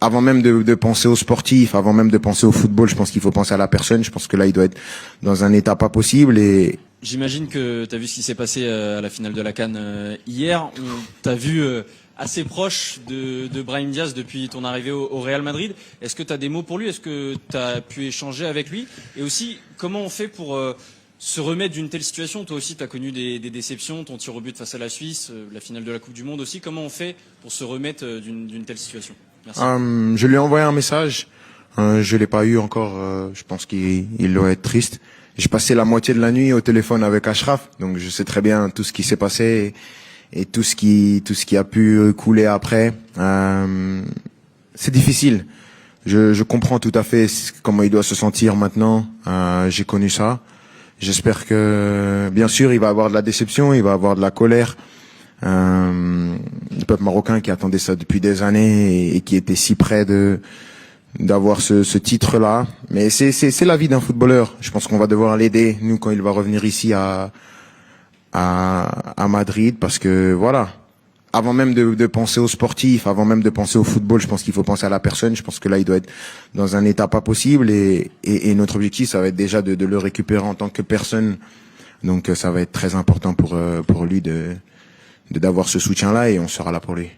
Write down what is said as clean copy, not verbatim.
avant même de penser aux sportifs, avant même de penser au football, je pense qu'il faut penser à la personne. Je pense que là, il doit être dans un état pas possible. Et J'imagine que tu as vu ce qui s'est passé à la finale de la CAN hier. On t'a vu assez proche de Brahim Diaz depuis ton arrivée au Real Madrid. Est-ce que tu as des mots pour lui? Est-ce que tu as pu échanger avec lui? Et aussi, comment on fait pour se remettre d'une telle situation? Toi aussi, tu as connu des déceptions, ton tir au but face à la Suisse, la finale de la Coupe du Monde aussi. Comment on fait pour se remettre d'une telle situation? Merci. je lui ai envoyé un message. Je l'ai pas eu encore. Je pense qu'il doit être triste. J'ai passé la moitié de la nuit au téléphone avec Achraf, donc je sais très bien tout ce qui s'est passé et tout ce qui a pu couler après. C'est difficile. Je comprends tout à fait comment il doit se sentir maintenant. J'ai connu ça. J'espère que, bien sûr, il va avoir de la déception, il va avoir de la colère. Le peuple marocain qui attendait ça depuis des années et qui était si près d'avoir ce titre-là. Mais c'est la vie d'un footballeur. Je pense qu'on va devoir l'aider, nous, quand il va revenir ici à Madrid, parce que voilà. Avant même de penser aux sportifs, avant même de penser au football, je pense qu'il faut penser à la personne. Je pense que là, il doit être dans un état pas possible et notre objectif, ça va être déjà de le récupérer en tant que personne. Donc, ça va être très important pour lui d'avoir ce soutien-là et on sera là pour lui.